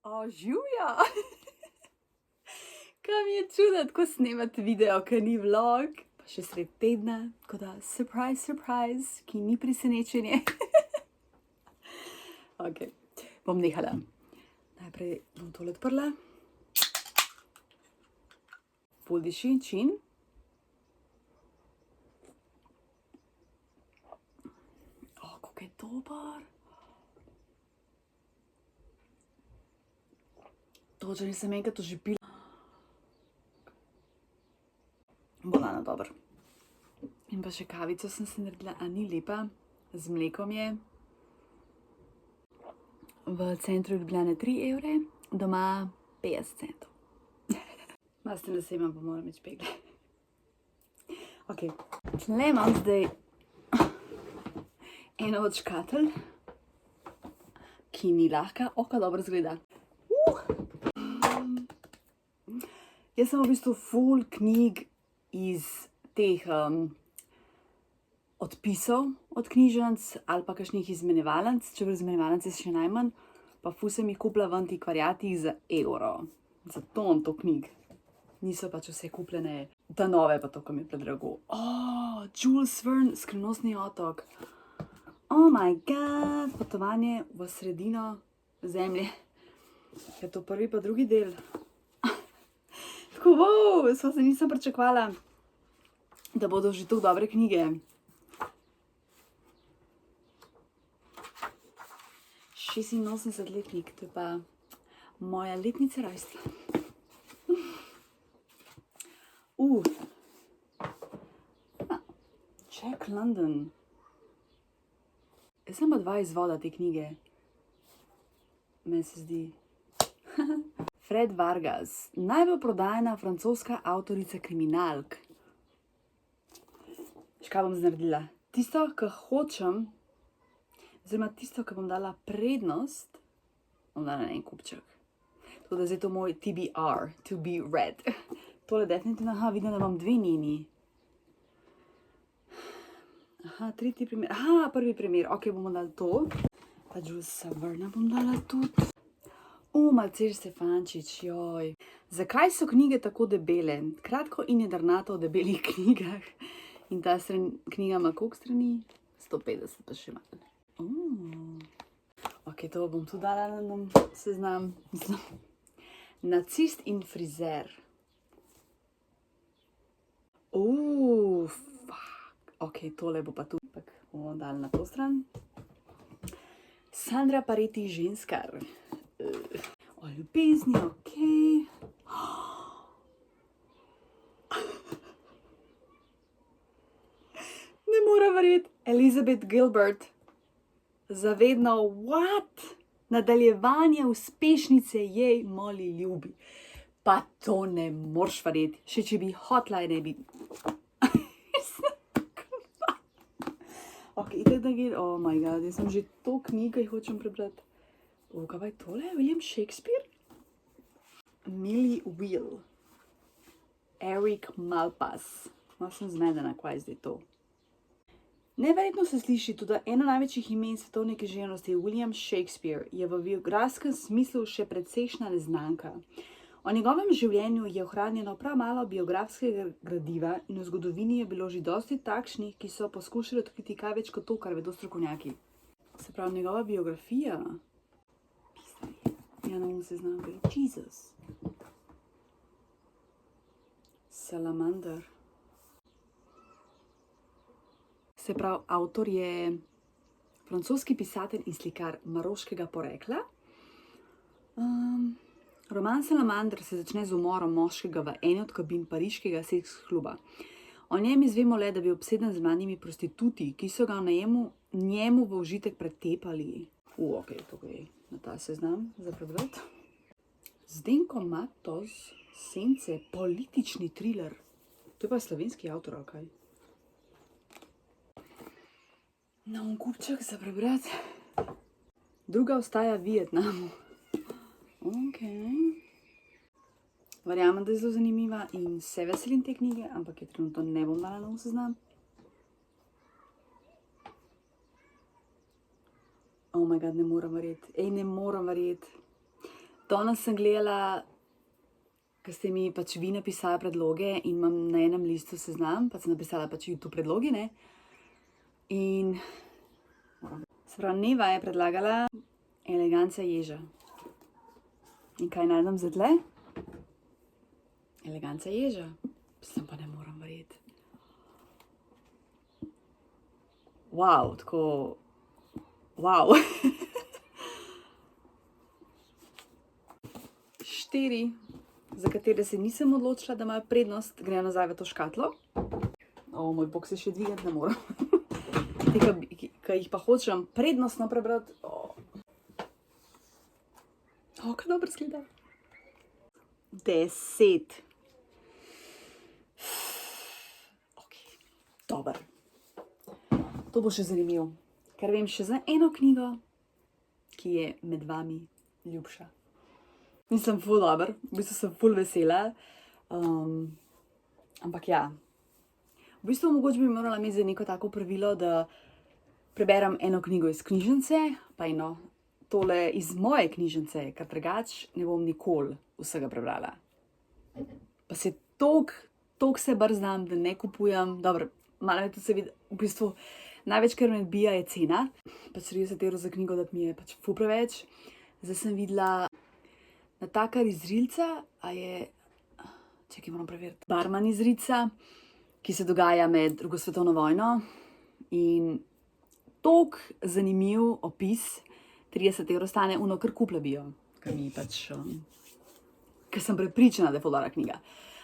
O, živjo! Kaj mi je čudo, tako snemati video, ker ni vlog, pa še sred tedna, tako da surprise, surprise, ki ni presenečenje. Ok, bom nehala. Najprej bom tole odprla. Ful diši, čin. O, kako je dober. To, če nisem enkrat to že pila. Bolano dober. In pa še kavico sem si naredila, a ni lepa, z mlekom je. V centru Ljubljane 3 evre, doma 50 centov. Maste na sejma, pa moram več pegle. Ok, tle imam zdaj eno od škatelj, ki ni lahka, oka dobro zgleda. Jaz sem v bistvu ful knjig iz teh odpisov od knjižnic ali pa kakšnih izmenjevalnic, čeprav izmenjevalnic je še najmanj, pa ful sem jih kupila v antikvariatih za evro. Za ton to knjig. Niso pač vse kupljene, ta nove pa to, ko mi je predrago. Jules Verne, Skrivnostni otok. Oh my god, potovanje v sredino zemlje. Je to prvi pa drugi del. Tako, wow, se nisem pričakovala, da bodo že tako dobre knjige. 86-letnik, to je pa moja letnica rojstva. Jack London. Jaz sem pa 2 izvoda te knjige. Meni se zdi. Fred Vargas, najbolj prodajana francoska avtorica kriminalk. Kaj bom naredila? Tisto, kar hočem, oziroma tisto, kar bom dala prednost, bom dala na en kupček. Tako da zdaj to moj TBR, to be read. Tole definitivno, vidim, da imam 2 njeni. Tretji primer. Prvi primer. Ok, bomo dali to. Pa Julesa Verna bom dala tudi. Malcer Stefančič, joj. Zakaj so knjige tako debele? Kratko in jedrnato o debelih knjigah. In ta knjiga ima koliko strani? 150 pa še malo. Ok, to bom tudi dala na seznam. Nacist in frizer. Ok, tole bo pa tu. Bomo dali na to stran. Sandra Pareti, ženskar. O ljubezni, ok. Ne moram verjeti. Elizabeth Gilbert. Zavedno, what? Nadaljevanje uspešnice jej, moli ljubi. Pa to ne moreš verjeti. Še če bi hotla, ne bi. Ok, oh my god, jaz sem že to knjigo, ki hočem prebrati. Kaj je tole? William Shakespeare? Millie Wheel. Eric Malpass. Malo sem zmedena, kaj je zdaj to. Neverjetno se sliši, tudi eno največjih imen svetovne književnosti, William Shakespeare, je v biografskem smislu še precejšnja neznanka. O njegovem življenju je ohranjeno prav malo biografskega gradiva in v zgodovini je bilo že dosti takšnih, ki so poskušali odkriti kaj več kot to, kar vedo strokovnjaki. Se pravi, njegova biografija. Ja, na seznam bil Jesus. Salamander. Se pravi, avtor je francoski pisatelj in slikar maroškega porekla. Roman Salamander se začne z umorom moškega v eni od kabin pariškega seks kluba. O njem izvemo le, da bi obseden z mladimi prostituti, ki so ga njemu v užitek pretepali. Ok, tukaj na ta seznam za prebrati. Zdenko Matos, Sence, politični thriller. To je pa slovenski avtor, ok. Na un kupček za prebrati. Druga ostaja v Vietnamu. Ok. Verjamem, da je zelo zanimiva in se veselim te knjige, ampak je trenutno ne bom dala na seznam. Oh my god, ne moram verjeti. Ne moram verjeti. Danes sem gledala, ker ste mi pač vi napisali predloge in imam na enem listu seznam, pa sem napisala pač YouTube predlogi, ne. In se pravi, Neva je predlagala eleganca ježa. In kaj najdem za tle? Eleganca ježa. Sem pa ne moram verjeti. Wow, tako... Wow. 4, za katere se nisem odločila, da imajo prednost, grejo nazaj v to škatlo. O, moj bog, se še dvigati ne moram. Te, ki jih pa hočem prednostno prebrati. O, kaj dobro izgleda. 10. Ok, dober. To bo še zanimivo, ker vem še za eno knjigo, ki je med vami ljubša. Mislim, ful dober, v bistvu sem ful vesela, ampak ja. V bistvu mogoče bi morala imeti za neko tako pravilo, da preberem eno knjigo iz knjižnice, pa eno tole iz moje knjižnice, ker drugače ne bom nikoli vsega prebrala. Pa se toliko se brzdam, da ne kupujem, dobro, malo me tudi se vidi, v bistvu največ, kar me odbija, je cena. Pač 30 € za knjigo, da mi je pač ful preveč. Zdaj sem videla Natakar iz Rilca, a je, čakaj, moram preveriti, Barman iz Rilca, ki se dogaja med drugo svetovno vojno. In toliko zanimiv opis, 30 € stane, ono kar kupila bi jo, ker mi pač, ker sem prepričana, da je ful dobra knjiga.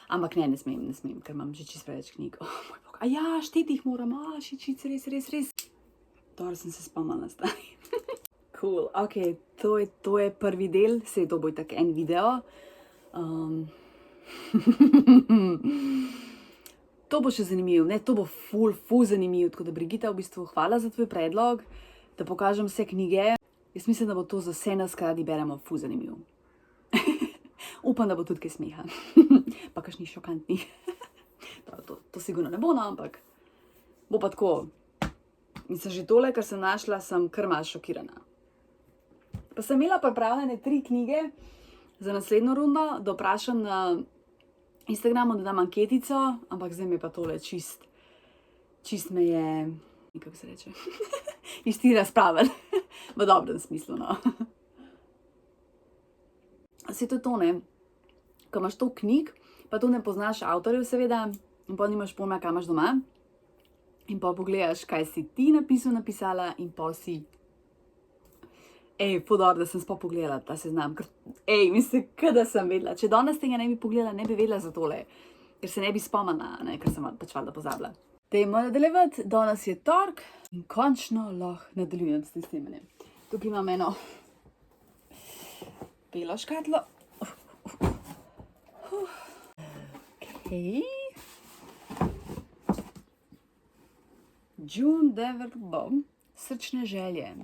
Ampak ne smem, ker imam že čisto preveč knjig. Oh, moj bog, a ja, šteti jih moram, res. Dobro sem se spomnila stvari. Cool, ok, to je prvi del, saj to bo itak en video. To bo še zanimiv, ne, to bo ful zanimiv, tako da Brigita, v bistvu hvala za tvoj predlog, da pokažem vse knjige. Jaz mislim, da bo to za vse nas, kaj radi beremo, ful zanimiv. Upam, da bo tudi kaj smeha. Pa kakšni šokantni. To sigurno ne bo, no, ampak bo pa tako. Mislim, že tole, kar sem našla, sem kar malo šokirana. Pa sem imela pripravljene 3 knjige za naslednjo rundo, da vprašam na Instagramu, da dam anketico, ampak zdaj mi je pa tole čist me je, kako se reče, iztira spravil. V dobrem smislu, no. Se to to, ne, ko imaš to knjig, pa to ne poznaš avtorjev seveda, in pa nimaš pojma, kaj imaš doma, in pa pogledaš, kaj si ti napisala, in pa si, ful dobro, da sem sploh pogledala ta seznam, ker, mislim, da sem vedela, če danes tega ne bi pogledala, ne bi vedela za tole, ker se ne bi spomnila, ne, ker sem pač valjda pozabila. Dajmo nadaljevati, danes je torek in končno lahko nadaljujem s tem snemanjem. Tukaj imam eno belo škatlo. Ok. June Deverbaum, Srčne želje.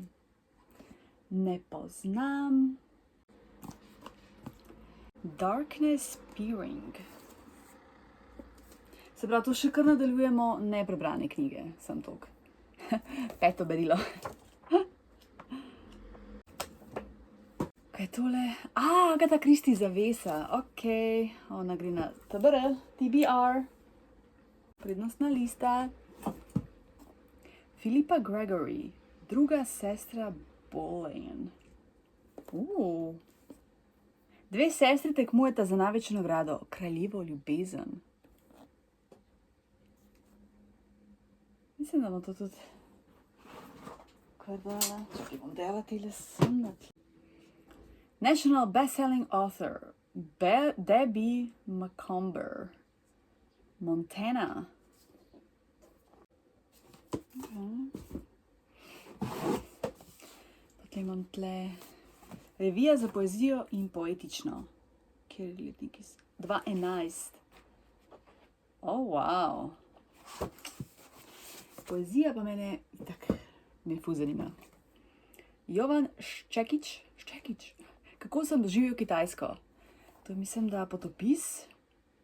Ne poznam. Darkness Peering. Se pravi, to še kar nadaljujemo neprebrane knjige, sem toliko. 5. berilo. Kaj je tole? Agatha Christie zavesa, ok. Ona gre na TBR. Prednostna lista. Philippa Gregory, druga sestra Boleyn. 2 sestri tekmujeta za največjo nagrado, kraljevo ljubezen. Mislim, da bom to tudi kar dala. Čakaj, bom dala tele sem na tle. National bestselling author Debbie Macomber, Montana. Potem imam tle revija za poezijo in poetično. Kjer je letnik iz 2011. Wow. Poezija pa mene tako me ful zanima. Jovan Ščekić. Kako sem doživel Kitajsko? To mislim, da potopis.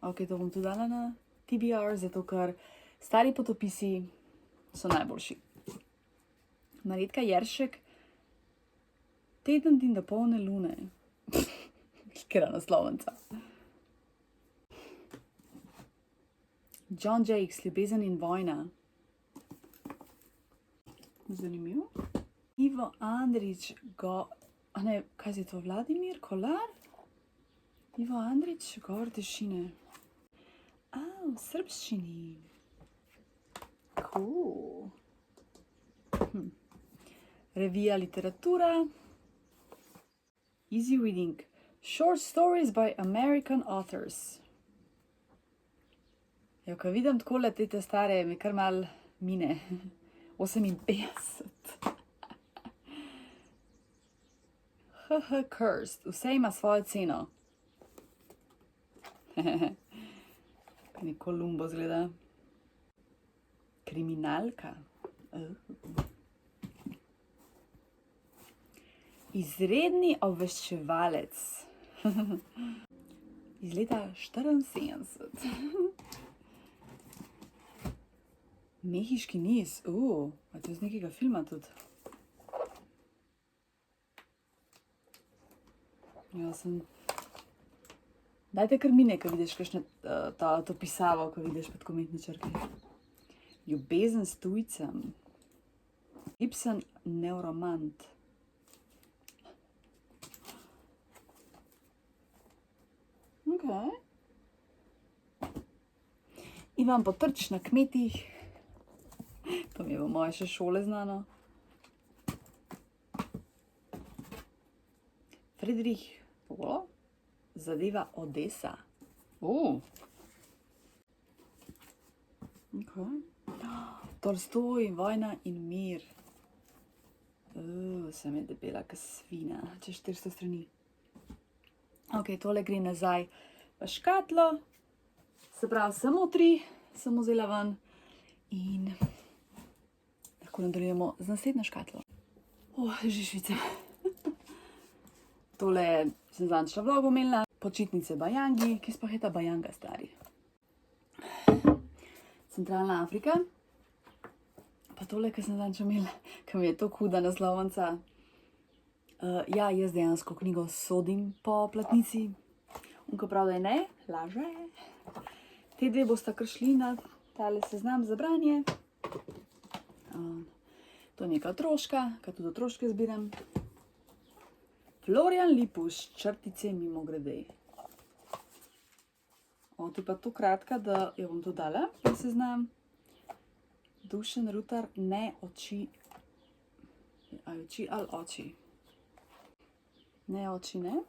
Ok, to bom tudi dala na TBR, zato ker stari potopisi so najboljši. Marjetka Jeršek, Teden din do polne lune. kera naslovnica. John Jakes, Ljubezen in vojna. Zanimivo. Ivo Andrić, kaj je to, Vladimir Kolar? Ivo Andrić, Govor tišine. V srbščini. Cool. Revija literatura. Easy reading. Short stories by American authors. Jo, ko vidim takole te stare, mi kar mal mine. 58. Cursed. Vse ima svojo ceno. Kaj ni Kolumbo zgleda. Kriminalka. Izredni obveščevalec. Iz leta 74. Mehiški niz. A to je z nekega filma tudi? Dajte kar mine, ko vidiš kakšne to pisavo, ko vidiš pod komentne črke. Ljubezen s tujcem. Ibsen neuromant. Okay. Ivan Potrč na kmetih. To mi je v moje še šole znano. Friedrich zadeva Odesa. Okay. Tolstoj, Vojna in mir. Sem je debela ka svina, čez 400 strani. Ok, tole gre nazaj v škatlo. Se pravi, samo 3 sem vzela ven in lahko nadaljujemo z naslednjo škatlo. Žižvica. Tole sem zadnjič na vlogu imela. Počitnice Bajangi, ki sploh je ta Bajanga stari. Centralna Afrika. Pa tole, ki sem zadnjič imela, ki mi je to huda naslovnica. Ja, jaz dejansko knjigo sodim po platnici. In ko prav, da je ne, laže. Te dve bosta kar šli na tale seznam za branje. To je neka otroška, kaj tudi otroške zbiram. Florian Lipuš, Črtice mimogrede. To je pa to kratka, da jo bom to dala, da se znam. Dušan Rutar, ne oči. Ali oči ali oči? Ne oči, ne.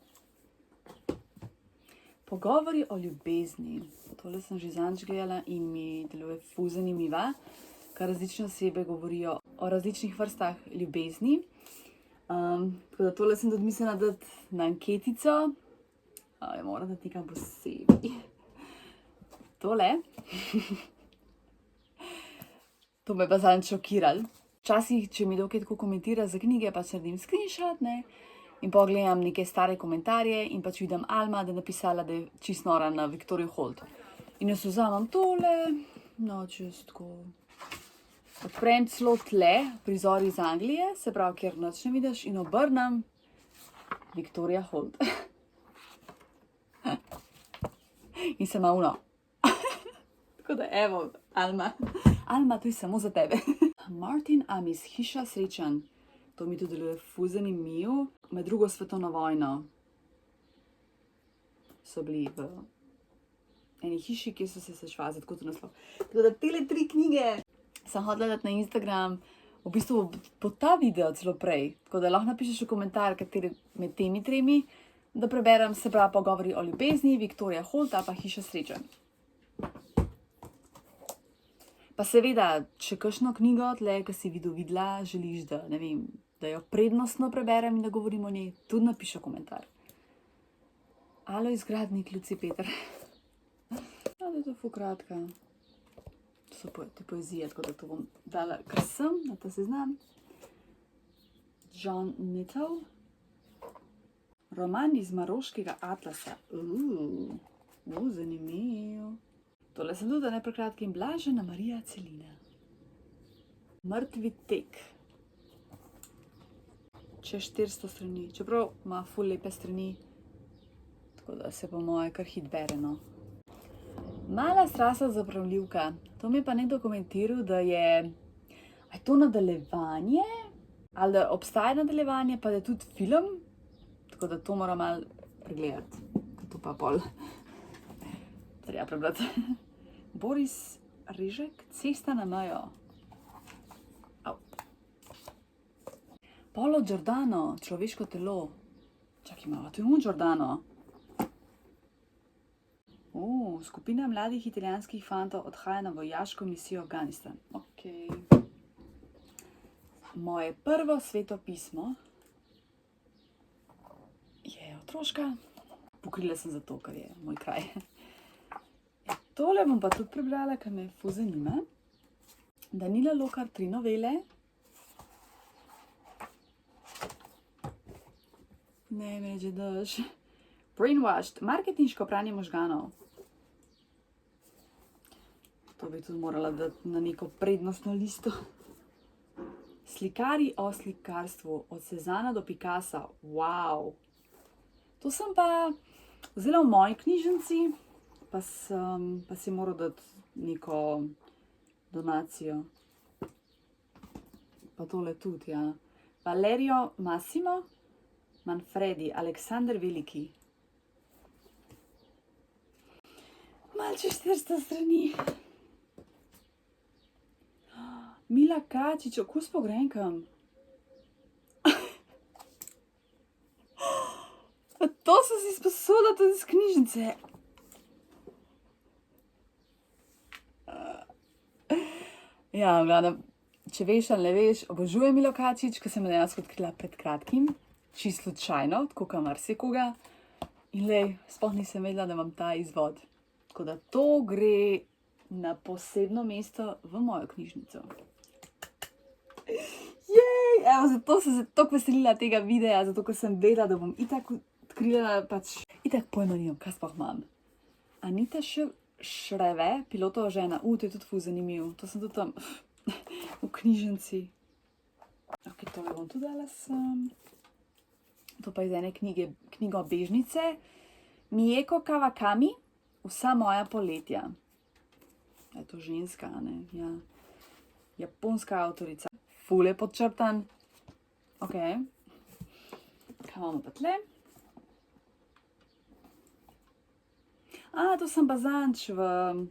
Pogovori o ljubezni. Tole sem že zadnjič gledala in mi deluje ful zanimiva, kar različne osebe govorijo o različnih vrstah ljubezni. Tako da tole sem tudi mislila dati na anketico. Moram dati nekam posebej. Tole. To me pa zadnjič šokiralo. Včasih, če mi dokaj tako komentira za knjige, pač naredim screenshot, ne. In pogledam neke stare komentarje in pač vidim Alma, da je napisala, da je čist nora na Victorio Holt. In jaz vzamem tole, no čist tako. Odprem celo tle, prizor iz Anglije, se pravi, kjer nič ne vidiš, in obrnem Victoria Holt. In se ima uno. Tako da evo, Alma. Alma, to je samo za tebe. Martin Amis, Hiša srečanj. To mi tudi deluje ful zanimiv. Med drugo svetovno vojno so bili v eni hiši, kjer so se srečevali, tako to naslov. Tako da tele 3 knjige sem hodila dati na Instagram, v bistvu pod ta video celo prej. Tako da lahko napišeš v komentar, kateri med temi 3, da preberem, se pravi Pogovori o ljubezni, Victoria Holt ali pa Hiša srečanj. Pa seveda, če kakšno knjigo tle, ki si videla, želiš, da, ne vem, da jo prednostno preberem in da govorim o njej, tudi napiši komentar. Alojz Gradnik, Luci Peter. Da je to ful kratka. To so te poezije, tako da to bom dala kar sem, da to seznam. John Nittell. Roman iz Maroškega atlasa. Zanimiv. Tole sem tudi neprekratki in Blažena Marija Celina. Mrtvi tek. Čez 400 strani. Čeprav ima ful lepe strani. tako da se po moje kar hit bere, no. Mala strasna zapravljivka. To mi je pa nekdo komentiral, da je to nadaljevanje, ali da obstaja nadaljevanje, pa da je tudi film, tako da to moram malo pregledati, ker to pa pol treba prebrati. Boris Rižek, Cesta na mejo. Paolo Giordano, Človeško telo. Čakaj, imamo tu Giordano. Skupina mladih italijanskih fantov odhaja na vojaško misijo v Afganistan. Ok. Moje prvo sveto pismo je otroška. Pokrila sem zato, ker je moj kraj. Tole bom pa tudi prebrala, ker me ful zanima. Danila Lokar, 3 novele. Ne, me že daš. Brainwashed, marketinško pranje možganov. To bi tudi morala dati na neko prednostno listo. Slikari o slikarstvu, od Cezana do Picassa. Wow. To sem pa vzela v moji knjižnici, pa si moral dati neko donacijo. Pa tole tudi, ja. Valerio Massimo, Manfredi, Aleksander Veliki. Malče 400 strani. Mila Kačič, Okus po grenkam. To sem si sposodila tudi iz knjižnice. Ja, gledam, če veš ali ne veš, obožujem Milo Kačič, ker sem jo dejansko odkrila pred kratkim, čisto slučajno, tako kot marsikoga. In lej, sploh nisem vedela, da imam ta izvod. Tako da to gre na posebno mesto v mojo knjižnico. Jej, evo, zato sem se toliko veselila tega videa, zato ker sem vedela, da bom itak odkrila, pač itak pojma nimam, kaj sploh imam. Anita Šreve, Pilotova žena, to je tudi ful zanimiv, to sem tudi tam v knjižnici. Ok, tole bom tudi dala sem. To pa iz ene knjigo Bežnice. Mieko Kawakami, Vsa moja poletja. Je to ženska, ne? Ja. Japonska avtorica. Ful je podčrtan. Ok. Kaj imamo pa tle? To sem pa zanč v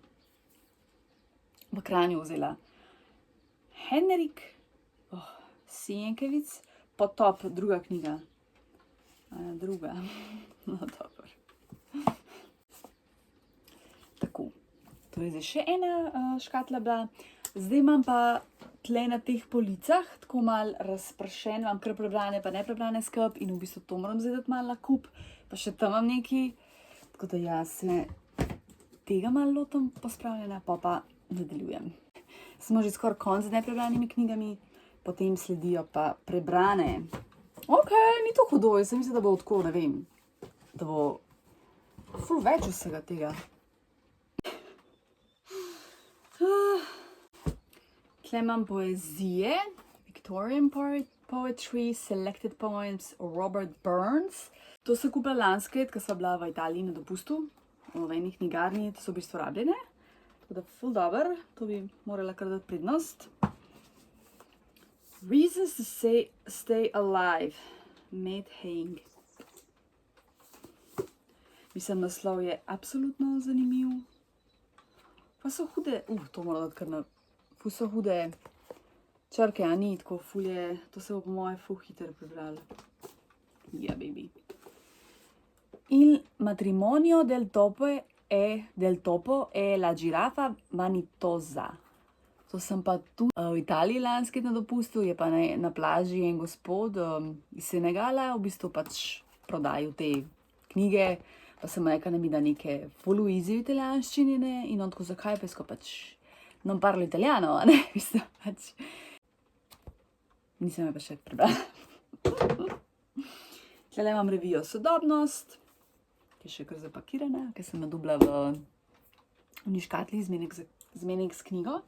Kranju vzela. Henrik Sienkiewicz, Potop, druga knjiga. Druga. No, dobro. Tako. To je zdaj še ena škatla bila. Zdaj imam pa tle na teh policah, tako malo razpršen, imam kar prebrane pa neprebrane skup in v bistvu to moram zdaj dati malo na kup. Pa še tam imam nekaj. Tako da jaz se tega malo lotam pospravljena, pa nadaljujem. Smo že skoraj konc z neprebranimi knjigami, potem sledijo pa prebrane. Ok, ni to hudo, jaz sem mislila, da bo tako, ne vem, da bo ful več vsega tega. Tle imam poezije, Victorian Poetry, Selected Poems, Robert Burns. To sem kupila lansko let, ko sva bila v Italiji na dopustu, v eni knjigarni, to so v bistvu rabljene. Tako da ful dober, to bi morala kar dati prednost. Reasons to stay alive, Matt Haig. Mislim, naslov je absolutno zanimiv. Pa so hude, to moram dati kar na, ful so hude črke, a ni tako ful je, to se bo po moje ful hitro prebralo. Ja, baby. Il matrimonio del topo e la girafa vanitosa. To sem pa tudi v Italiji lansko na dopustu, je pa na plaži en gospod iz Senegala, v bistvu pač prodajal te knjige, pa sem rekla, ne mi da neke full easy v italijanščini, ne, in on tako, zakaj pesko pač non parlo italiano, ne, v bistvu pač. Nisem me pa še prebrala. Tule imam revijo Sodobnost, ki je še kar zapakirana, ker sem jo dobila v škatli zmenek s knjigo.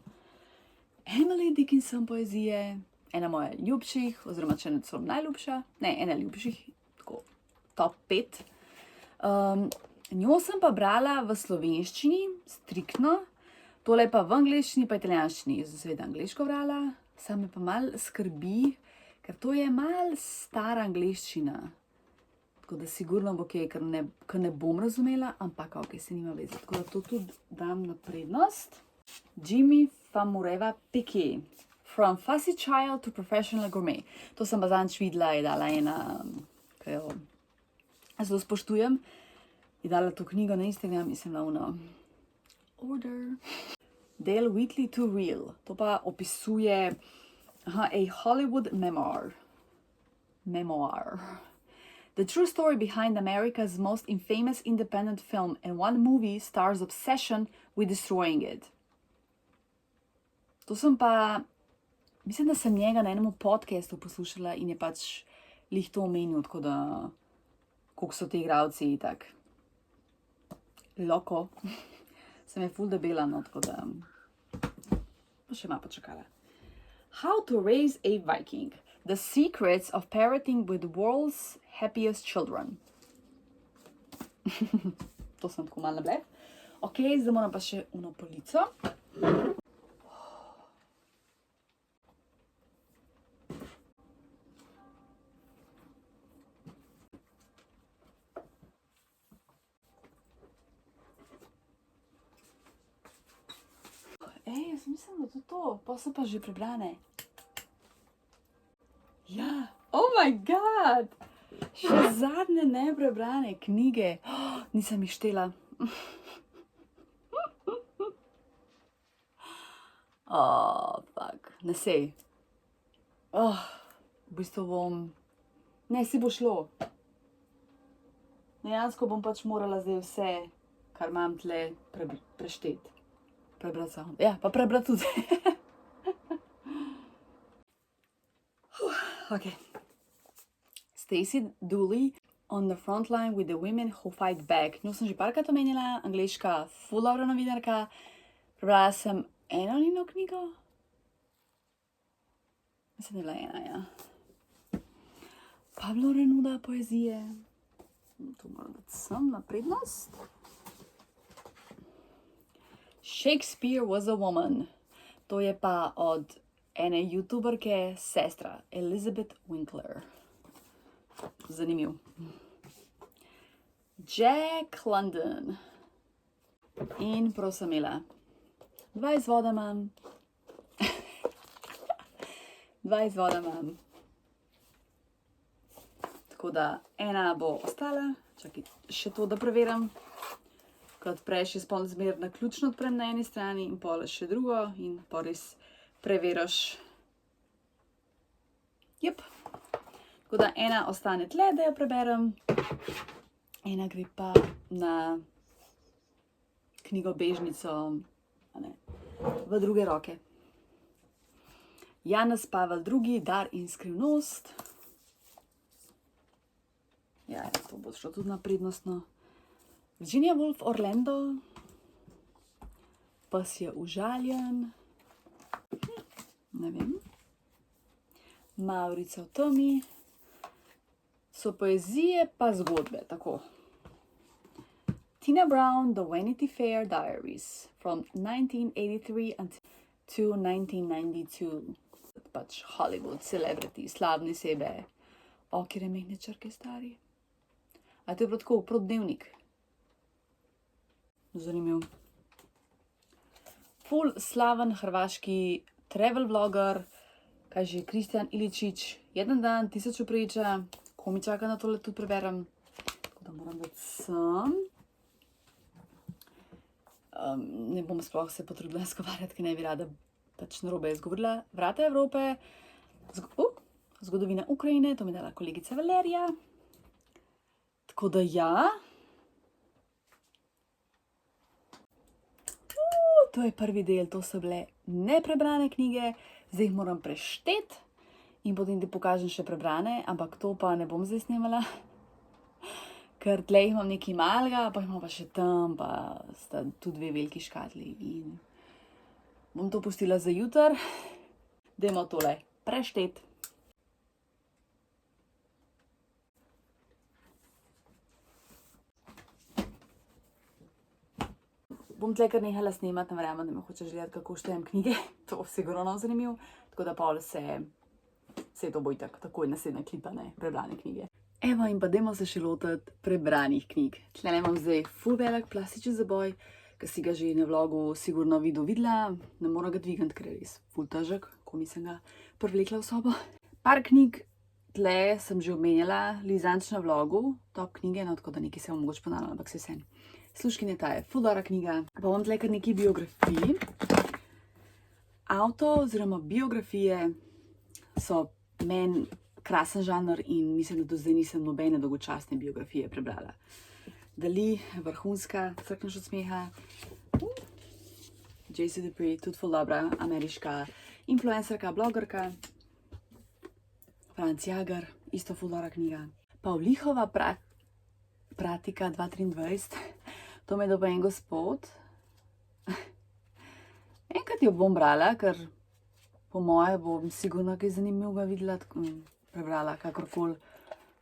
Emily Dickinson poezije, ena moja ljubših, oziroma če ne celo najljubša, ne, ena ljubših, tako top 5. Njo sem pa brala v slovenščini, striktno, tole pa v angleščini, pa italijanščini. Jaz sem seveda angleško brala, sam me pa malo skrbi, ker to je malo stara angleščina. Tako da sigurno bo kaj, ker ne bom razumela, ampak ok, se nima veze. Tako da to tudi dam na prednost. Jimmy Famureva Piqué. From Fussy Child to Professional Gourmet. To sem pa zadnjič videla, je dala ena, ki jo zelo spoštujem, je dala to knjigo na Instagram in sem bila order. Dale Whitley to Real. To pa opisuje a Hollywood memoir. The true story behind America's most infamous independent film and one movie star's obsession with destroying it. To sem pa, mislim, da sem njega na enem podcastu poslušala in je pač lih to omenil, tako da, koliko so ti igralci tak loko. Sem je ful debela, no, tako da, pa še malo počakala. How to raise a Viking. The secrets of parenting with the world's happiest children. To sem tako malo na blef. Ok, zdaj moram pa še uno polico. Jaz mislim, da to, pa so pa že prebrane. Ja, oh my god! Še zadnje neprebrane knjige. Nisem jih štela. Fuck, ne sej. V bistvu bom... Ne, si bo šlo. Dejansko bom pač morala zdaj vse, kar imam tle, prešteti. Prebrati samo. Ja, pa prebrati tudi. Ok. Stacey Dooley on the front line with the women who fight back. Njo sem že parkrat omenila, angleška, ful dobra novinarka. Prebrala sem eno njeno knjigo. Mislim, da je bila ena, ja. Pablo Neruda poezije. To moram dati sem na prednost. Shakespeare was a woman. To je pa od ene youtuberke sestra, Elizabeth Winkler. Zanimiv. Jack London. In prosim, imela. 2 izvoda imam. 2 izvoda imam. Tako da ena bo ostala. Čakaj, še to, da preverim. Ko odpreš, je spolno zmer na ključno odprem na eni strani in pol še drugo in pa res preveriš. Jep. Tako da ena ostane tle, da jo preberem. Ena gre pa na knjigobežnico, v druge roke. Janez Pavel II, Dar in skrivnost. Ja, to bo šlo tudi na prednostno. Virginia Woolf Orlando. Pes je užaljen. Ne vem. Mavrica v temi. So poezije pa zgodbe, tako. Tina Brown, The Vanity Fair Diaries. From 1983 to 1992. Pač Hollywood, celebrity, slavne sebe. O, kjer je mehne črke stari. A to je bilo tako, prodnevnik. Zanimiv. Ful slaven hrvaški travel vlogger, kaj že, Kristjan Iličić, 1 dan, 1000 priča, ko mi čaka na tole tudi preberem. Tako da moram dati sem. Ne bom sploh se potrudila izgovarjati, ker ne bi rada pač narobe izgovorila. Vrata Evrope, zgodovina Ukrajine, to mi dala kolegica Valerija. Tako da ja. To je prvi del, to so bile neprebrane knjige, zdaj jih moram prešteti in potem ti pokažem še prebrane, ampak to pa ne bom zdaj snemala, ker tle jih imam nekaj malega, pa jih imam pa še tam, pa sta tudi 2 veliki škatli in bom to pustila za jutr. Dajmo tole prešteti. bom tle kar nehala snemati, ne verjamem, da me hočeš gledati, kako štejem knjige. To sigurno zanimivo. Tako da pol se to bo itak, takoj naslednja klipa, ne, prebrane knjige. Evo, in pa dajmo se še lotiti prebranih knjig. Tle imam zdaj ful velik plastičen zaboj, ki si ga že na vlogu sigurno videla. Ne mora ga dvigant, ker je res ful težek, ko nisem ga privlekla v sobo. Par knjig tle sem že omenjala, Lizanč na vlogu, top knjige, no tako da nekaj se bom mogoče ponavljala, ampak se vsem. Sluškinja ta je ful dobra knjiga. Pa bom tle kar nekaj biografij. Avto oziroma biografije so meni krasen žanr in mislim, da do zdaj nisem nobene dolgočasne biografije prebrala. Dali, vrhunska, crkneš od smeha. J.C. Dupree, tudi ful dobra, ameriška influencerka, blogerka. Franc Jager, isto ful dobra knjiga. Pavlihova Pratika 2023. To me je dobil en gospod. Enkrat jo bom brala, ker po moje bom sigurno kaj zanimivega videla, prebrala kakorkoli.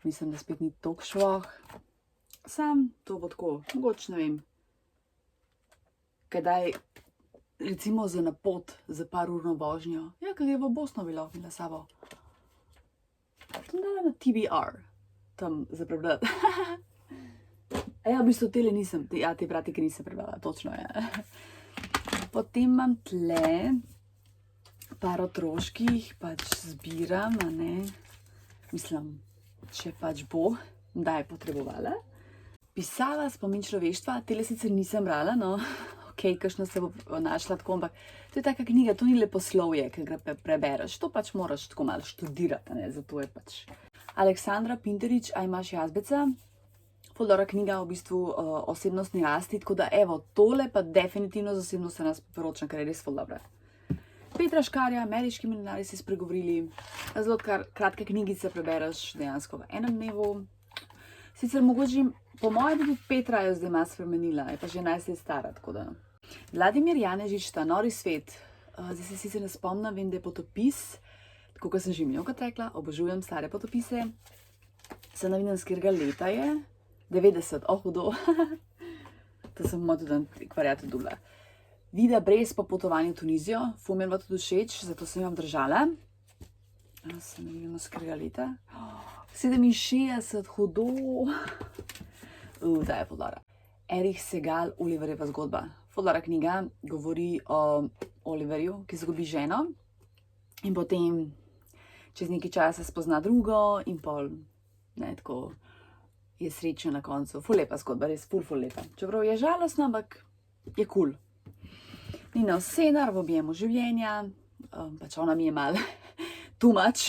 Mislim, da spet ni toliko švoh. Sam to bo tako, mogoče ne vem, kdaj, recimo za napot, za par urno vožnjo. Ja, kaj je v Bosno bilo, imela sabo. Tam dala na TBR, tam za prebrati. Ja, v bistvu tele nisem, te Pratike nisem prebrala, točno je. Potem imam tle par otroških, pač zbiram, a ne. Mislim, če pač bo, da je potrebovala. Pisala Spomin človeštva, tele sicer nisem brala, no. Ok, kakšno se bo našla tako, ampak to je taka knjiga, to ni leposlovje, ki ga prebereš. To pač moraš tako malo študirati, ne, zato je pač. Aleksandra Pinterič, A imaš jazbeca? Ful dobra knjiga, v bistvu osebnostni rasti, tako da evo, tole pa definitivno z osebnostjo nas priporočam, ker je res ful dobra. Petra Škarja, Ameriški milijonarji si spregovorili, zelo kratke knjigice prebereš dejansko v enem dnevu. Sicer mogoče, po mojem tudi Petra jo zdaj malo spremenila, je pa že 11 let stara, tako da. Vladimir Janežič, Ta nori svet, zdaj se sicer ne spomnim, vem, da je potopis, tako kot sem že mnogokrat rekla, obožujem stare potopise. Se ne vidim, s katerega leta je, 90, hudo. To sem moj tudi antikvariatu dula. Vida Brez po potovanju v Tunizijo, ful mi je bilo tudi všeč, zato sem jo držala. Se ne vidim, s katerega leta. 67, hudo. Da je ful dobra. Erich Segal, Oliverjeva zgodba. Ful dobra knjiga, govori o Oliverju, ki izgubi ženo in potem čez nekaj časa spozna drugo in pol, ne, tako je srečen na koncu. Ful lepa zgodba, res ful lepa. Čeprav je žalostna, ampak je kul. Nina Senar, V objemu življenja, pač ona mi je malo too much,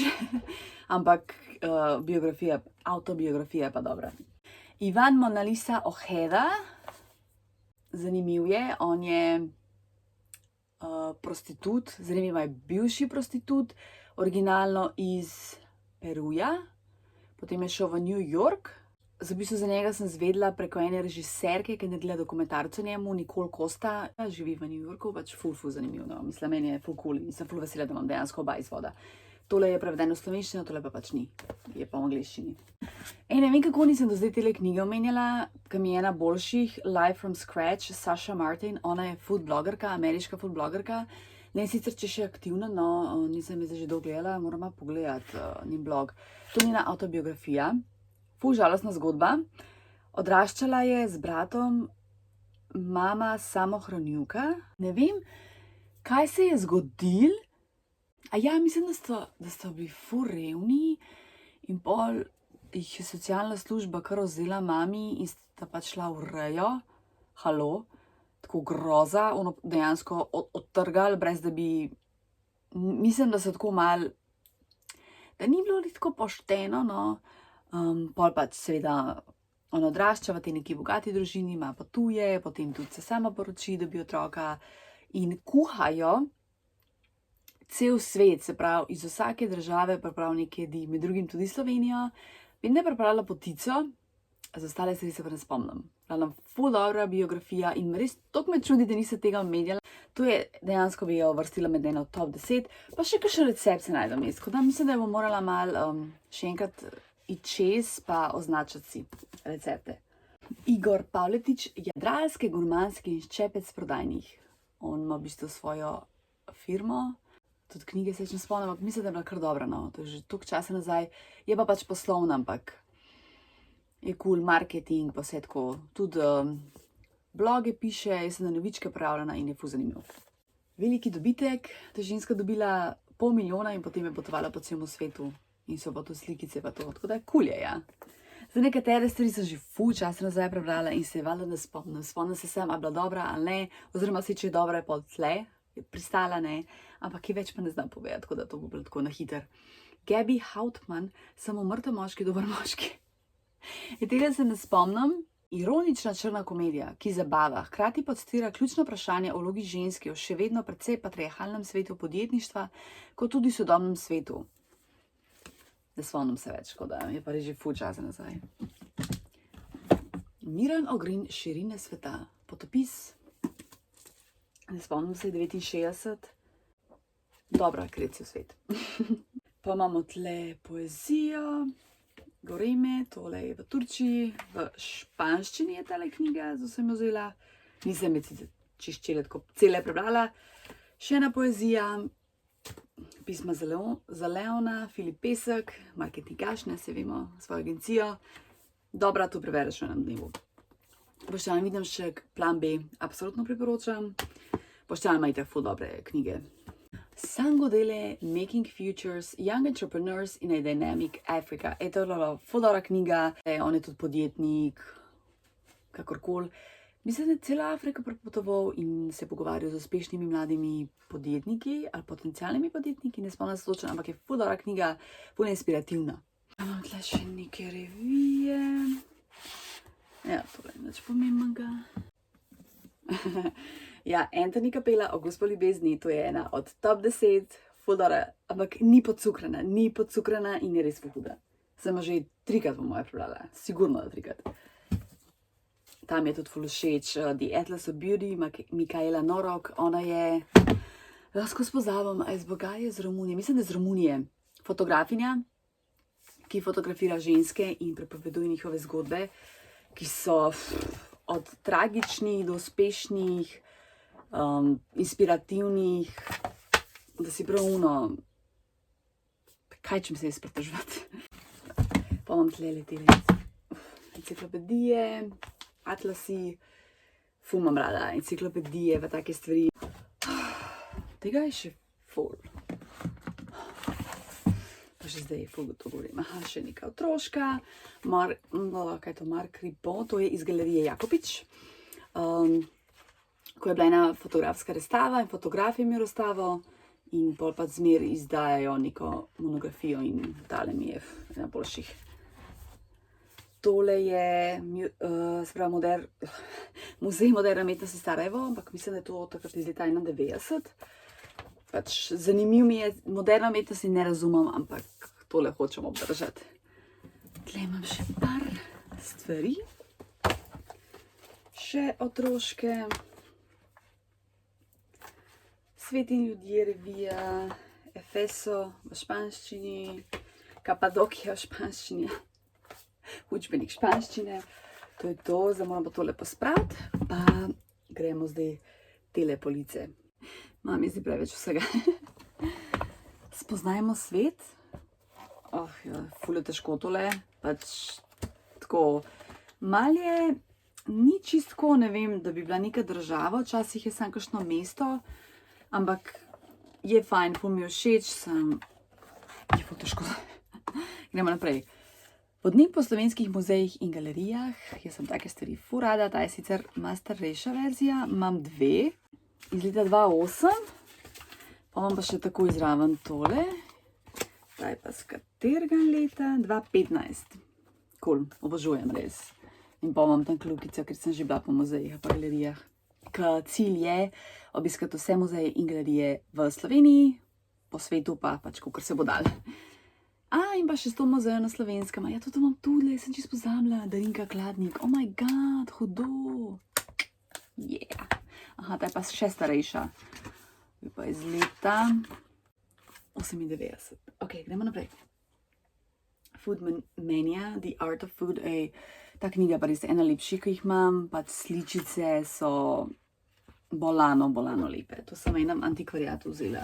ampak biografija, autobiografija je pa dobra. Ivan Monalisa Ojeda, zanimiv je, on je prostitut, zanimivo je bivši prostitut, originalno iz Peruja, potem je šel v New York. V bistvu za njega sem zvedela preko ene režiserke, ki je naredila dokumentarce o njemu, Nicole Costa, živi v New Yorku, pač ful zanimiv, no, mislim, meni je ful cool in sem ful vesela, da imam dejansko oba izvoda. Tole je prevedeno v slovenščino, tole pa pač ni, je pa v angleščini. Ne vem, kako nisem do zdaj tele knjige omenjala, ki mi je ena boljših, Life from Scratch, Sasha Martin, ona je food blogerka, ameriška food blogerka. Ne, sicer če še aktivna, no, nisem je zdaj že dolgo gledala, moram pogledati njen blog. To je njena autobiografija. Ful žalostna zgodba. Odraščala je z bratom, mama samohranilka. Ne vem, kaj se je zgodil. Mislim, da sta bili ful revni in pol jih je socialna služba kar vzela mami in sta pač šla v rejo. Halo, tako groza, dejansko odtrgali, brez da bi, mislim, da so tako mal, da ni bilo tako pošteno, no. Pol pač seveda on odrašča v tej neki bogati družini, ima pa tuje, potem tudi se sama poroči, dobi otroka in kuhajo cel svet, se pravi iz vsake države priprav neke jedi, med drugim tudi Slovenijo. Vem, da je pripravila potico, za ostale stvari se pa ne spomnim. Ful dobra biografija in res toliko me čudi, da nisem tega omenjala. To je dejansko bi jo uvrstila med eno top 10, pa še kakšen recept se najdem jaz, tako da mislim, da bom morala malo še enkrat iti čez pa označiti si recepte. Igor Pavletič, jadralski, gurmanski in ščepec prodajnih. On ima v bistvu svojo firmo, tudi knjige se ne spomnim, ampak mislim, da je bila kar dobra, no. To je že toliko časa nazaj, je pa pač poslovna, ampak je cool marketing, pa vse tako. Tudi bloge piše, jaz sem na novičke prijavljena in je ful zanimiv. Veliki dobitek, ta ženska dobila 500 000 in potem je potovala po celem svetu in so pa to slikice pa to, tako da je cool je, ja. Za nekatere stvari sem že ful časa nazaj prebrala in se valjda ne spomnim. Spomnim se sem, a bila dobra ali ne, oziroma si, če je dobra, je pol tle, je pristala, ne, ampak kaj več pa ne znam povedati, tako da to bo bilo tako na hiter. Gabi Hautman, samo mrtev moški, dober moški. In tega se ne spomnim. Ironična črna komedija, ki zabava, hkrati podstira ključno vprašanje o vlogi ženske v še vedno precej patriarhalnem svetu podjetništva, kot tudi sodobnem svetu. Ne spomnim se več, tako da je pa res že ful časa nazaj. Miran Ogrin, širine sveta, potopis. Ne spomnim se, 69. Dobra, kreci v svet. Pa imamo tle poezijo. Goreme, tole je v Turčiji, v španščini je tale knjiga, zato sem jo vzela. Nisem je čiščele tako cele prebrala. Še ena poezija, pisma za Leona, Filip Pesek, marketingaš, ne se vemo, svojo agencijo. Dobra, to prebereš v enem dnevu. Boštjan Videmšek, Plan B, absolutno priporočam. Boštjan ima itak ful dobre knjige. Sango Dele, Making Futures, Young Entrepreneurs in a Dynamic Africa. To je ful dobra knjiga, on je tudi podjetnik, kakorkoli. Mislim, da je cela Afrika prepotoval in se pogovarjal z uspešnimi mladimi podjetniki ali potencialnimi podjetniki, ne spomnim se točno, ampak je ful dobra knjiga, ful inspirativna. Imam tle še neke revije. Ja, tole je nič pomembnega. Ja, Anthony Capella, August po ljubezni, to je ena od top 10, ful dobra, ampak ni podcukrana in je res ful huda. Sem že 3krat po moje prebrala, sigurno da 3krat. Tam je tudi ful všeč The Atlas of Beauty, Mikaela Norok, ona je, lahko spoznavam, a iz Boga je z Romunije, mislim, da je z Romunije, fotografinja, ki fotografira ženske in prepoveduje njihove zgodbe, ki so od tragičnih do uspešnih, inspirativnih, da si prav kaj čem se jaz pritoževati. Pa imam tle tele enciklopedije, atlasi, ful imam rada enciklopedije pa take stvari. Tega je še ful. Pa še zdaj ful to govorim. Aha, še neka otroška, kaj je to, Mark Ribon, to je iz galerije Jakopič. Ko je bila ena fotografska razstava in fotograf je imel razstavo in pol pa zmer izdajajo neko monografijo in tale mi je ena boljših. Tole je Muzej moderne umetnosti Sarajevo, ampak mislim, da je to takrat iz leta 91. Pač zanimiv mi je, moderna umetnost ne razumem, ampak tole hočem obdržati. Tle imam še par stvari, še otroške. Sveti ljudje, revija, Efeso v španščini, Kapadokija v španščini, učbenik španščine. To je to, zdaj moramo tole pospraviti, pa gremo zdaj tele police. Mam je zdaj preveč vsega. Spoznajmo svet. Ful je težko tole, pač tako, mal je, ni čistko, ne vem, da bi bila neka država, včasih je samo kakšno mesto, ampak je fajn, ful mi je všeč, je ful težko. Gremo naprej. Vodnik po slovenskih muzejih in galerijah, jaz sem take stvari ful rada, ta je sicer malo starejša verzija, imam 2 iz leta 2008, pa imam pa še tako izraven tole, ta je pa z katerega leta, 2015. Cool, obožujem res. In pa imam tam kljukico, ker sem že bila po muzejih pa galerijah. Cilj je obiskati vse muzeje in galerije v Sloveniji, po svetu pa pač, kakor se bo dal. In pa še 100 muzejev na Slovenskem. Ja, to imam tudi, sem čisto pozabila. Darinka Kladnik, oh my god, hudo. Yeah. Aha, ta je pa še starejša. Je pa iz leta 98. Ok, gremo naprej. Food Mania, The Art of Food, Ta knjiga pa res ena lepših, ki jih imam, pač sličice so bolano lepe. To sem v enem antikvariatu vzela.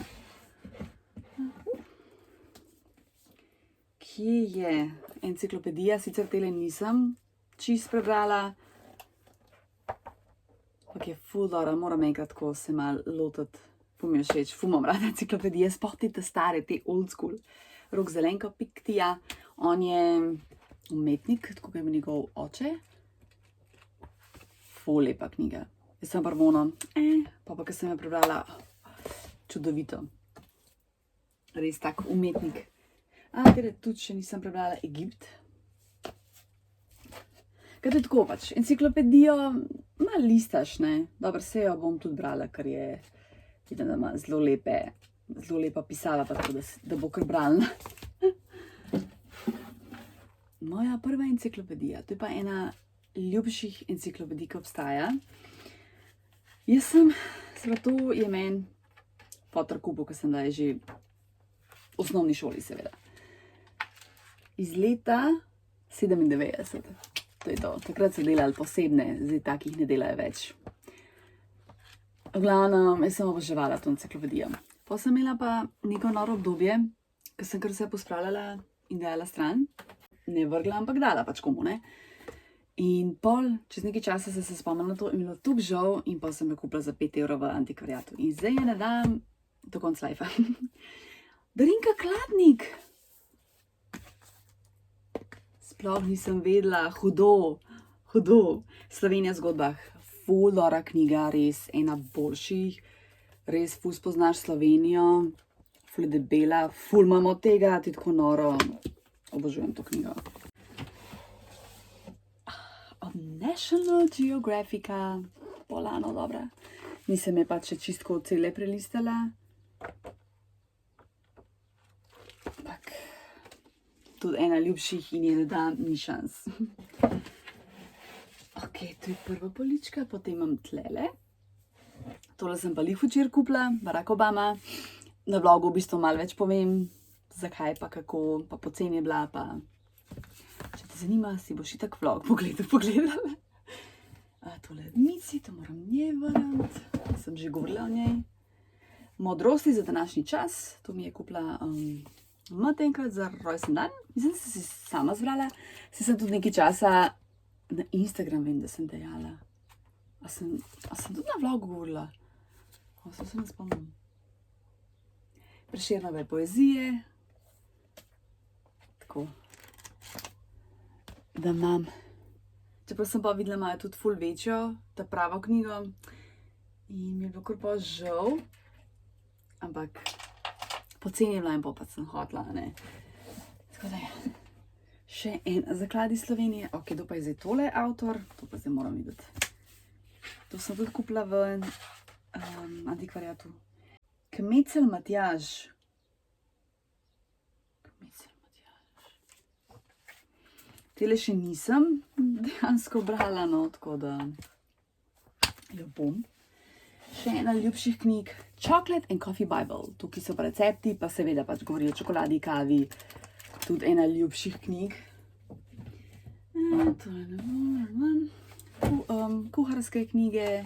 Kje je enciklopedija? Sicer tele nisem čist prebrala, ampak je ful dobro, moram enkrat tako se malo lotiti. Ful mi je všeč, ful imam rada enciklopedije, sploh te stare, te old school. Rok Zelenko Piktija, on je umetnik, tako kot je njegov oče. Ful lepa knjiga. Jaz sem prvo ono, pa ko sem jo prebrala, čudovito. Res tak umetnik. Tudi še nisem prebrala Egipt. Kaj je tako pač, enciklopedijo malo listaš, ne? Dobro, se jo bom tudi brala, ker je, vidim, da ima zelo lepa pisava, pa tako, da bo kar bralna. Moja prva enciklopedija, to je pa ena ljubših enciklopedij, ki obstaja. Jaz sem, to je meni fotor kupil, ko sem bila že v osnovni šoli, seveda. Iz leta 97. To je to. Takrat so delali posebne, zdaj takih ne delajo več. V glavnem, jaz sem oboževala to enciklopedijo. Potem sem imela pa neko noro obdobje, ko sem kar vse pospravljala in dajala stran. Ne vrgla, ampak dala pač komu, ne. In pol, čez nekaj časa sem se spomnila na to in bilo toliko žal in pol sem jo kupila za 5 evrov v antikvariatu. In zdaj je ne dam do konca lajfa. Darinka Kladnik! Sploh nisem vedela, hudo. Slovenija v zgodbah, ful dobra knjiga, res ena boljših. Res ful spoznaš Slovenijo, ful je debela, ful imam od tega, ti tako noro. Obožujem to knjigo. Od National Geographica, bolano dobra. Nisem je pač še čistko cele prelistala. Ampak tudi ena ljubših in je ne dam, ni šans. Ok, to je prva polička, potem imam tlele. Tole sem pa lih včeraj kupila, Barack Obama. Na vlogu v bistvu malo več povem, zakaj pa kako, pa poceni je bila, pa če te zanima, si boš itak vlog pogledala. Tole Mici, to moram njej vrniti, sem že govorila o njej. Modrosti za današnji čas, to mi je kupila enkrat za rojsten dan. Mislim, da sem si sama zbrala. Sem tudi nekaj časa na Instagram, vem, da sem dejala. A sem tudi na vlogu govorila? Se ne spomnim. Prešernove poezije. Tako. Da imam. Čeprav sem pa videla, imajo tudi ful večjo, ta pravo knjigo. In mi je bilo kar pa žal. Ampak poceni je bila in pa sem hotela, ne. Tako da je. Še en zaklad iz Slovenije. Ok, to pa je zdaj tole avtor. To pa zdaj moram videti. To sem tudi kupila v antikvariatu. Kmecel Matjaž. Tele še nisem dejansko brala, no, tako da jo bom. Še ena ljubših knjig, Chocolate and Coffee Bible. Tukaj so pa recepti, pa seveda pač govori o čokoladi, kavi. Tudi ena ljubših knjig. Kuharske knjige.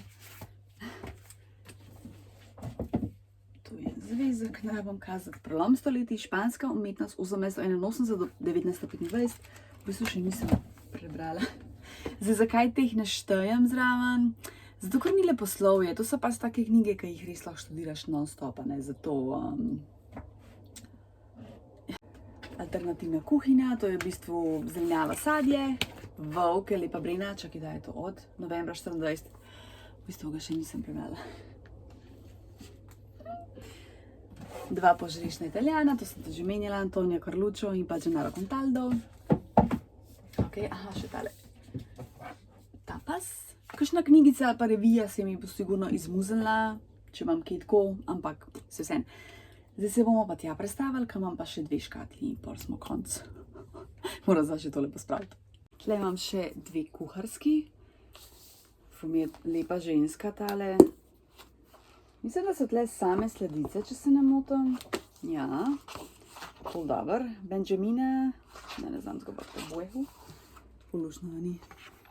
To je zvezek, ne bom kazati. Prelom stoletij, španska umetnost 1881 do 1925. V bistvu še nisem prebrala. Zdaj, zakaj teh ne štejem zraven? Zato, ker ni leposlovje. To so pa take knjige, ki jih res lahko študiraš non-stop, ne. Zato alternativna kuhinja, to je v bistvu zelenjava, sadje, Volk je lepa Brena, čakaj, da je to od novembra 24. V bistvu ga še nisem prebrala. Dva požrešna Italijana, to sem tudi že menjala, Antonio Carluccio in pa Gennaro Contaldo. Ok, aha, še tale. Tapas. Kakšna knjigica ali pa revija se mi bo sigurno izmuznila, če imam kaj tako, ampak se vsem. Zdaj se bomo pa tja prestavili, ker imam pa še 2 škatli in pol smo konc. Moram zdaj še tole pospraviti. Tle imam še 2 kuharski. Ful mi je lepa ženska tale. Mislim, da so tle same sladice, če se ne motim. Ja, ful dober. Benjamina, ne znam, tako pa po bojehu. Ful lušno, da ni.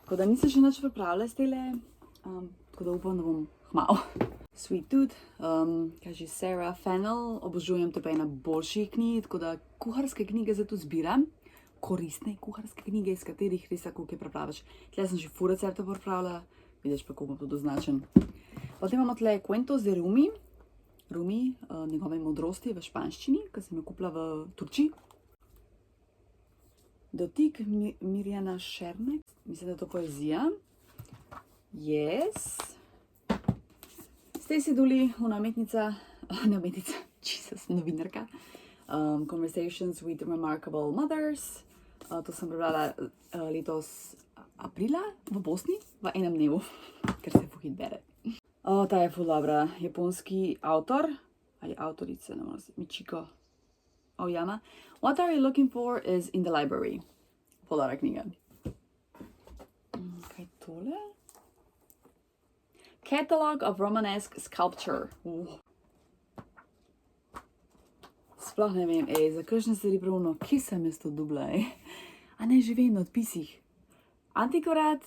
Tako da nisem še nič pripravila s tele, tako da upam, da bom hmal. Sweet Tooth, kaže Sarah Fennell, obožujem, to pa je ena boljših knjig, tako da kuharske knjige zdaj tu zbiram. Koristne kuharske knjige, iz katerih res lahko kaj pripraviš. Tle sem že ful recepta pripravila, vidiš pa, kako bom tudi označen. Potem imamo tle Cuentos de Rumi, njegove modrosti v španščini, ki sem jo kupila v Turčiji. Dotik Mirjana Šernek, mislim, da je to poezija. Yes. Stacey Dooley, ona umetnica, novinarka. Conversations with Remarkable Mothers. To sem prebrala letos aprila v Bosni, v enem dnevu, ker se fuhit bere. Ta je ful dobra, japonski avtor, ali avtorica, ne morem se, Michiko Aoyama. What are you looking for is in the library. Ful dobra knjiga. Kaj je tole? Catalog of Romanesque Sculpture. Sploh ne vem, za kakšne stvari pravno, kje sem jaz to dubla, A ne, že vem, na odpisih. Antikvarat,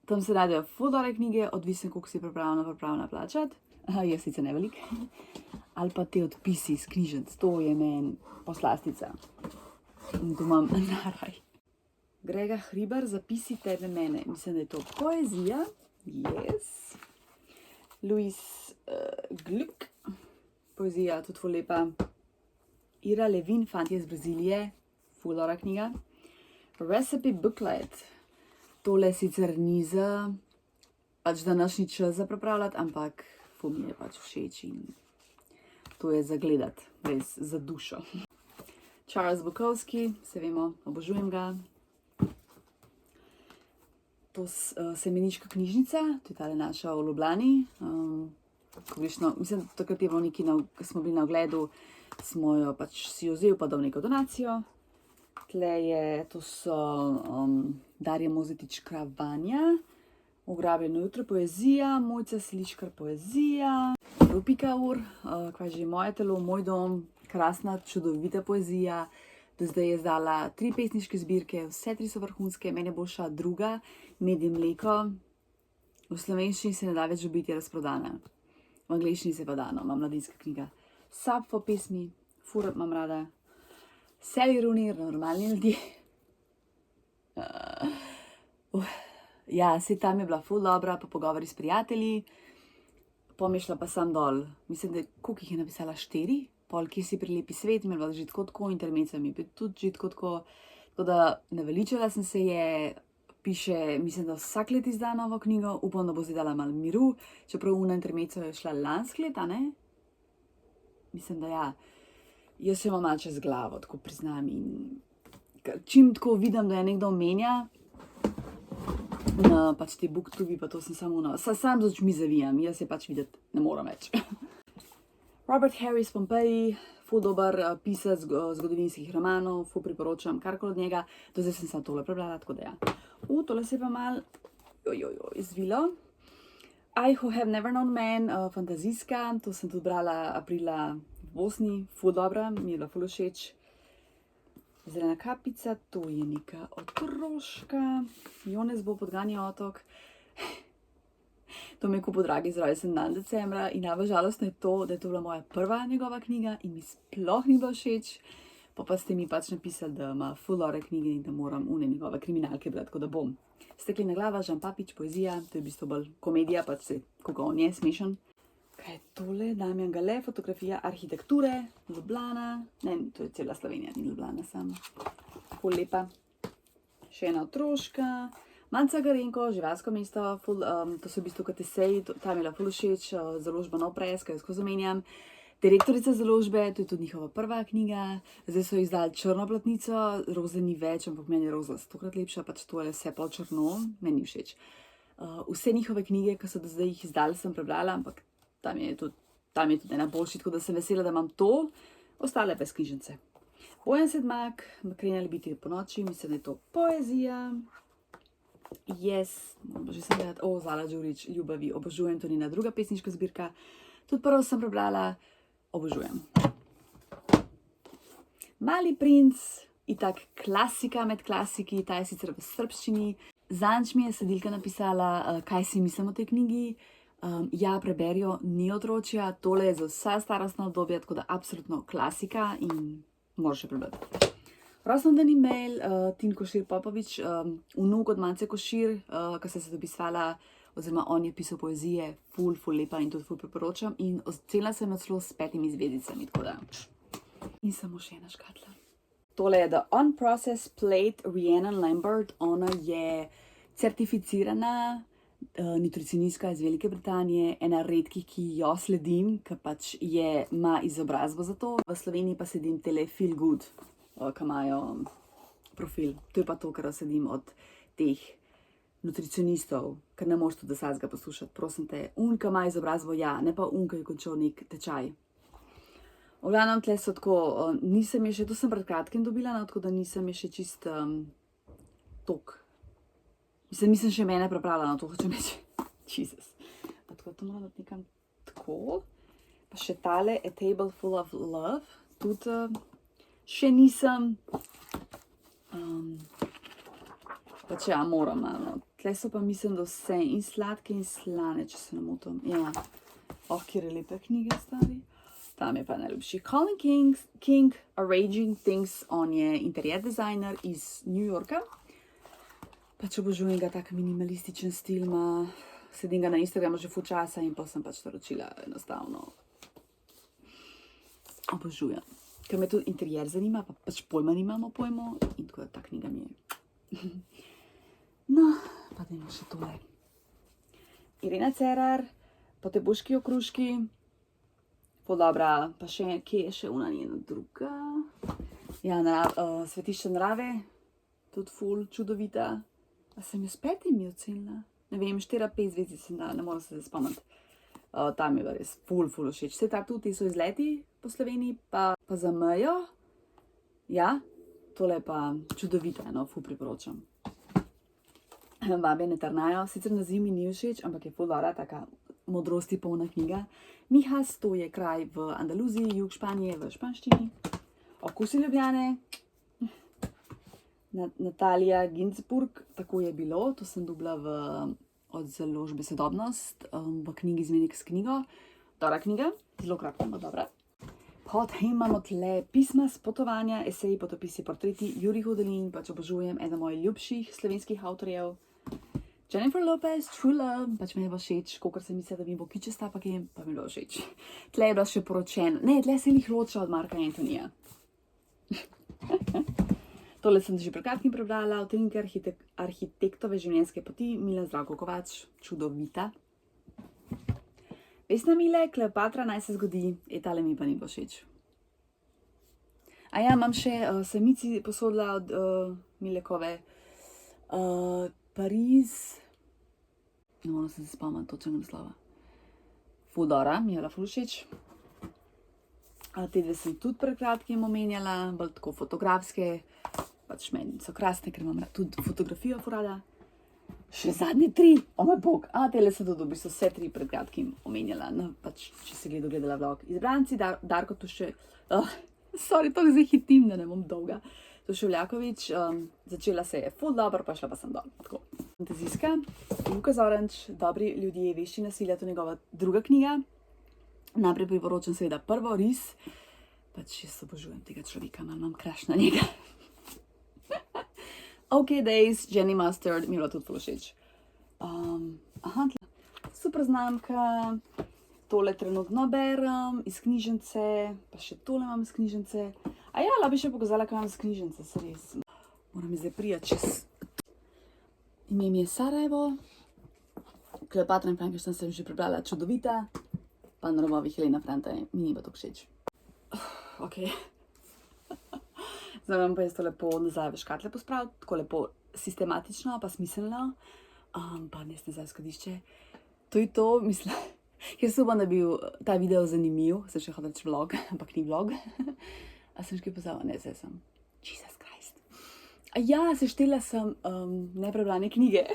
tam se radijo ful dobre knjige, odvisno, koliko si pripravljena plačati. Jaz sicer ne velik. Ali pa te odpisi iz knjižnic, to je meni poslastica. In tu imam naraj. Grega Hribar, Zapisi tebe mene. Mislim, da je to poezija. Yes. Louis Gluck, poezija, tudi ful lepa. Ira Levin, Fantje iz Brazilije, ful dobra knjiga. Recipe booklet. Tole sicer ni za pač današnji čas za pripravljati, ampak ful mi je pač všeč in to je za gledati, res za dušo. Charles Bukowski, se vemo, obožujem ga. To Semeniška knjižnica, to je tale naša v Ljubljani. Mislim, takrat je bilo nekaj, ko smo bili na ogledu, smo jo pač si jo vzel pa dal neko donacijo. Tle je, to so Darja Mozetič Kravanja, Ugrabljeno jutro poezija, Mojca Seliškar poezija, Rupika Ur, kaj že, Moje telo, moj dom, krasna, čudovita poezija. Do zdaj je izdala 3 pesniške zbirke, vse 3 so vrhunske, meni je boljša druga, Med in mleko. V slovenščini se ne da več dobiti, je razprodana. V angleščini se pa da, no, ima mladinska knjiga. Sapfo pesmi, ful imam rada. Sally Rooney, Normalni ljudje. Ja, saj tam je bila ful dobra, pa pogovori s prijatelji. Pomišla pa sam dol, mislim, da koliko jih je napisala, 4? Pol, kjer si prilepi svet, imela že tako, intermezzo mi je tudi že tako. Tako da naveličala sem se je, piše, mislim, da vsak let izda novo knjigo, upam, da bo zdaj dala malo miru, čeprav una intermezzo je šla lansko let, a ne? Mislim, da ja. Jaz jo imam malo čez glavo, tako priznam, in čim tako vidim, da je nekdo omenja, na pač te booktubi, pa to sem samo sam z očmi zavijam, jaz je pač videti ne moram več. Robert Harris Pompeji, ful dober pisec zgodovinskih romanov, ful priporočam karkoli od njega, do zdaj sem samo tole prebrala, tako da ja. Tole se pa malo izvilo. I Who Have Never Known Man, fantazijska, to sem tudi brala aprila v Bosni, ful dobra, mi je bila ful všeč. Zelena kapica, to je neka otroška, Jones bo podganjal otok. To mi je kupil dragi za rojsten dan decembra in najbolj žalostno je to, da je to bila moja prva njegova knjiga in mi sploh ni bilo všeč. Pa ste mi pač napisali, da ima ful dobre knjige in da moram une njegove kriminalke brati, tako da bom. Steklena glava, Žan Papič, poezija, to je v bistvu bolj komedija, pač se, koga on je smešen. Kaj je tole? Damjan Gale, fotografija arhitekture, Ljubljana. Ne, to je cela Slovenija, ni Ljubljana sama. Ful lepa. Še ena otroška. Manca Garenko, Živalsko mesto, to so v bistvu KTSej, tam je bila ful všeč, založba Nov Press, ki jo skozi zamenjam. Direktorica založbe, to je tudi njihova prva knjiga, zdaj so izdali črno platnico, roze ni več, ampak meni je roza 100krat lepša, pač to je vse pol črno, meni ni všeč. Vse njihove knjige, ki so do zdaj jih izdali, sem prebrala, ampak tam je tudi ena boljši, tako da sem vesela, da imam to, ostale pa iz knjižnice. Bojan Sedmak, Krenjali biti po noči, mislim, da je to poezija. Yes, že sem gledati, Zala Đurić, Ljubavi, obožujem, to njena druga pesniška zbirka. Tudi prvo sem prebrala, obožujem. Mali princ, itak klasika med klasiki, ta je sicer v srbščini. Zanč mi je sledilka napisala, kaj si mislim o tej knjigi. Ja, preberijo, ni otročja, tole je za vsa starostna obdobja, tako da absolutno klasika in moraš še prebrati. Rojstnodnevni mail, Tin Košir Popovič, vnuk od Mance Košir, ki se je dopisvala, oziroma on je pisal poezije, ful lepa in tudi ful priporočam. In ocenila sem jo celo s 5 zvezdicami, tako da. In samo še ena škatla. Tole je The Unprocessed Plate Rhiannon Lambert. Ona je certificirana nutricionistka iz Velike Britanije, ena redkih, ki jo sledim, ker pač ima izobrazbo za to. V Sloveniji pa sedim tele Feel Good, ki imajo profil. To je pa to, kar sedim od teh nutricionistov, ker ne moreš tudi vsega poslušati. Prosim te, ki ima izobrazbo, ja, ne pa ki je končal nek tečaj. V glavnem, tle so tako, nisem je še, to sem pred kratkim dobila, no, tako da nisem je še čist tok. Mislim še mene pripravila na to, hočem reči. Jesus. Pa tako to moram dati nekam tako. Pa še tale A Table Full of Love. Tudi še nisem. Pač ja, moram malo. Tle so pa mislim, da vse in sladke in slane, če se ne motim. Ja. Kjer je lepe knjige, stari. Tam je pa najljubši. Colin King, Arranging Things. On je interijer dizajner iz New Yorka. Pač obožujem ga, tak minimalističen stil ima. Sedim ga na Instagramu že ful časa in pa sem pač naročila enostavno. Obožujem. Ker me tudi interijer zanima, pa pač pojma nimamo pojmo in tako da ta knjiga mi je. No, pa dajmo še tole. Irena Cerar, Potepuški okruški. Ful dobra, pa še, kje je še una njena druga? Ja, Svetišče narave, tudi ful čudovita. A sem jo s 5 ocenila? Ne vem, 4-5 zvezdic sem dala, ne moram se spomniti. Tam je pa res ful všeč. Vse ta tudi so izleti po Sloveniji, pa za mejo. Ja, tole je pa čudovita, no, ful priporočam. Vabe ne trnajo, sicer na zimi ni všeč, ampak je ful dobra, taka modrosti polna knjiga. Mijas, to je kraj v Andaluziji, jug Španije, v španščini. Okusi Ljubljane. Natalija Ginzburg, tako je bilo, to sem dobila od založbe Sodobnost, v knjigi Zmenek s knjigo. Dobra knjiga, zelo kratka, ampak dobra. Potem imamo tle pisma s potovanja, eseji, potopisi, portreti, Jurij Hodelin, pač obožujem, eden mojih ljubših slovenskih avtorjev. Jennifer Lopez, True Love, pač me je všeč, kakor sem mislila, da mi bo kičasta, pa mi je bilo všeč. Tle je bila še poročena, ne, tle se jih loča od Marka Antonija. Tole sem že pred kratkim prebrala, Utrinke arhitektove življenjske poti, Milan Zdravko Kovač, čudovita. Vesna Mile, Kleopatra, naj se zgodi, tale mi pa ni bo všeč. A ja, imam še Samici posodila od Milekove, Pariz, ne moram se spomniti točnega naslova. Ful dobra, mi je bila ful všeč. Te dve sem tudi pred kratkim omenjala, bolj tako fotografske. Pač meni so krasne, ker imam tudi fotografijo furada. Še zadnje 3, o moj bog, tele sem tudi v bistvu vse 3 pred kratkim omenjala, no, pač, če se gledala vlog. Izbranci, Darko sorry, to zdaj hitim, da ne bom dolga. Tuševljakovič, začela se je ful dobro, pa šla pa sem dol, tako. Fantazijska, Luka Zoranč, Dobri ljudje, vešči nasilja, to je njegova druga knjiga. Najprej priporočam seveda prvo, Ris, pač jaz obožujem tega človeka, imam crush na njega. OK Days, Jenny Mustard, mi je bila tudi ful všeč. Super znamka, tole trenutno berem iz knjižnice, pa še tole imam iz knjižnice. A ja, bi še pokazala, kaj imam iz knjižnice, se res. Moram mi zdaj prijeti čez. Ime mi je Sarajevo, Kleopatra in Frankenstein sem že prebrala, čudovita, pa na robovih Helena Franta mi ni pa to všeč. Ok. Zdaj vam pa jaz to lepo nazaj v škatle pospraviti, tako lepo sistematično, pa smiselno, pa nazaj v skladišče. To je to, mislim, jaz upam, da bi bil ta video zanimiv, sem še hodila reči vlog, ampak ni vlog. A sem še kaj pozvala? Ne, zdaj sem. Jesus Christ. Ja, seštela sem neprebrane knjige.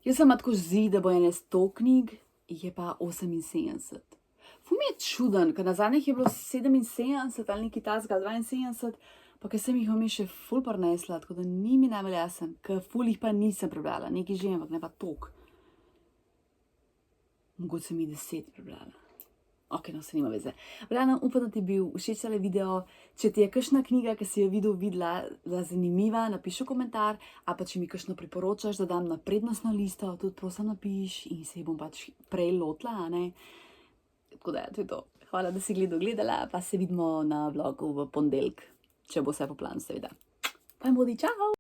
Jaz sem tako zdi, da bo ene 100 knjig, je pa 78. Ful mi je čuden, ker na zadnjih je bilo 77 ali nekaj tasga, 72, Pa ker sem jih vmes še ful prinesla, tako da ni mi najbolj jasen, ker ful jih pa nisem prebrala, nekaj že, ampak ne pa toliko. Mogoče sem jih 10 prebrala. Ok, no, se nima veze. Vrana, upam, da ti je bil všeč tale video. Če ti je kakšna knjiga, ki si jo videla zanimiva, napiši v komentar, ali pa če mi kakšno priporočaš, da dam na prednostno listo, tudi prosim napiš in se jih bom pač prej lotila, a ne. Tako da, to je to. Hvala, da si gledala, pa se vidimo na vlogu v ponedeljek, če bo vse po planu, seveda. Pa bodi, čau!